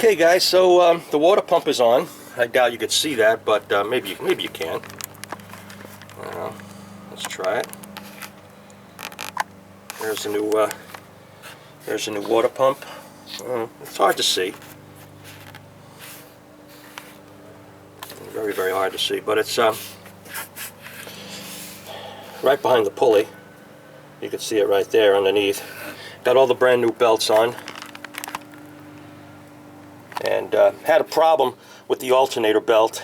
Okay guys, so the water pump is on. I doubt you could see that, but maybe you can. Let's try it. There's a new water pump. It's hard to see. Very, very hard to see, but it's right behind the pulley. You can see it right there underneath. Got all the brand new belts on. And had a problem with the alternator belt.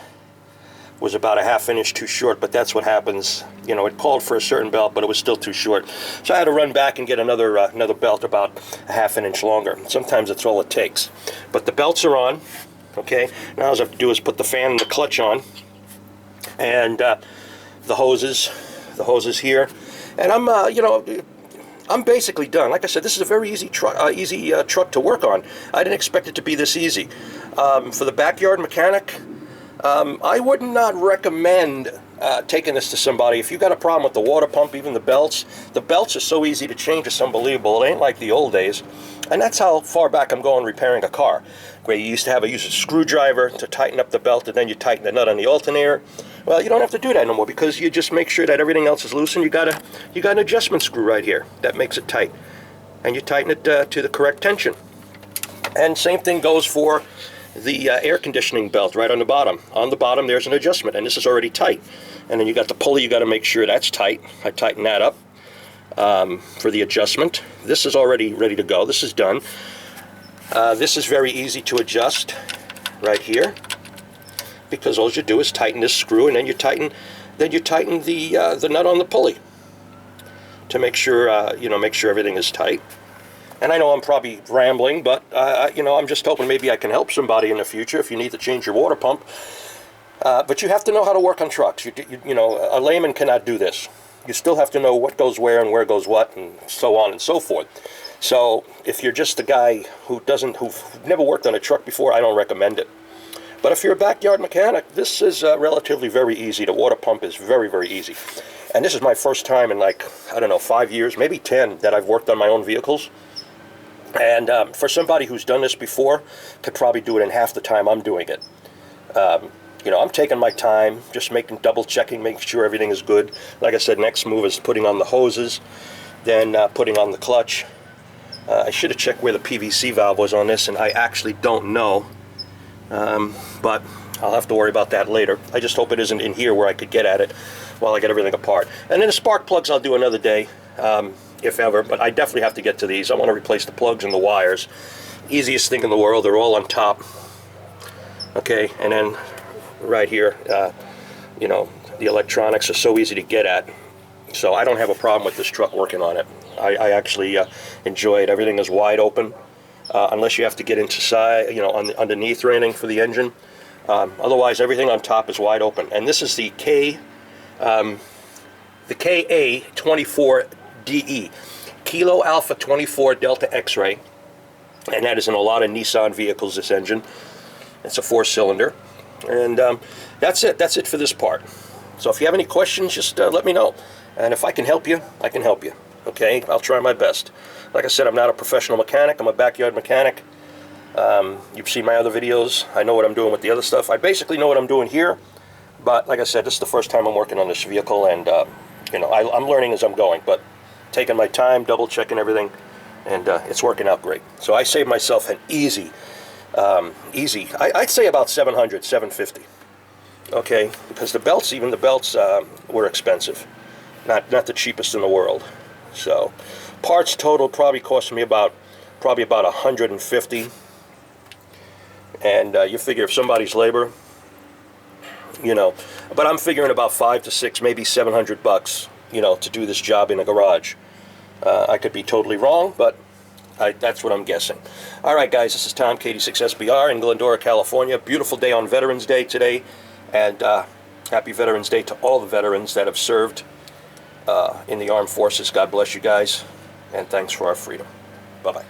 Was about a ½ inch too short, but that's what happens. You know, it called for a certain belt, but it was still too short. So I had to run back and get another belt about a ½ inch longer. Sometimes that's all it takes. But the belts are on. Okay. Now all I have to do is put the fan and the clutch on, and the hoses here, and I'm basically done. Like I said, this is a very easy truck to work on. I didn't expect it to be this easy. For the backyard mechanic, I would not recommend taking this to somebody. If you've got a problem with the water pump, even the belts are so easy to change, it's unbelievable. It ain't like the old days. And that's how far back I'm going repairing a car, where you used to use a screwdriver to tighten up the belt, and then you tighten the nut on the alternator. Well, you don't have to do that no more, because you just make sure that everything else is loose, and you got an adjustment screw right here that makes it tight, and you tighten it to the correct tension. And same thing goes for the air conditioning belt right on the bottom. On the bottom there's an adjustment, and this is already tight. And then you got the pulley, you got to make sure that's tight. I tighten that up for the adjustment. This is already ready to go. This is done. This is very easy to adjust right here, because all you do is tighten this screw, and then you tighten the nut on the pulley to make sure make sure everything is tight. And I know I'm probably rambling, but I'm just hoping maybe I can help somebody in the future if you need to change your water pump. But you have to know how to work on trucks. A layman cannot do this. You still have to know what goes where and where goes what, and so on and so forth. So if you're just a guy who've never worked on a truck before, I don't recommend it. But if you're a backyard mechanic, this is relatively very easy. The water pump is very, very easy. And this is my first time in, like, I don't know, 5 years, maybe 10, that I've worked on my own vehicles. And for somebody who's done this before, could probably do it in half the time I'm doing it. I'm taking my time, just double checking, making sure everything is good. Like I said, next move is putting on the hoses, then putting on the clutch. I should have checked where the PVC valve was on this, and I actually don't know. But I'll have to worry about that later. I just hope it isn't in here where I could get at it while I get everything apart. And then the spark plugs I'll do another day, if ever, but I definitely have to get to these. I want to replace the plugs and the wires. Easiest thing in the world, they're all on top. Okay, and then right here, the electronics are so easy to get at. So I don't have a problem with this truck working on it. I actually enjoy it. Everything is wide open. Unless you have to get inside, underneath or anything for the engine. Otherwise, everything on top is wide open. And this is the KA24DE, Kilo Alpha 24 Delta X-Ray, and that is in a lot of Nissan vehicles, this engine. It's a 4-cylinder. And that's it. That's it for this part. So if you have any questions, just let me know. And if I can help you, I can help you. Okay? I'll try my best. Like I said, I'm not a professional mechanic. I'm a backyard mechanic. You've seen my other videos. I know what I'm doing with the other stuff. I basically know what I'm doing here. But like I said, this is the first time I'm working on this vehicle. And, I'm learning as I'm going. But taking my time, double-checking everything. And it's working out great. So I saved myself an easy, I'd say about $700, $750. Okay? Because even the belts were expensive. Not the cheapest in the world. So parts total probably cost me about $150. And you figure if somebody's labor, but I'm figuring about $500 to $600, maybe $700, to do this job in a garage. I could be totally wrong, but that's what I'm guessing. All right, guys, this is Tom, KD6SBR in Glendora, California. Beautiful day on Veterans Day today, and happy Veterans Day to all the veterans that have served in the armed forces. God bless you guys, and thanks for our freedom. Bye-bye.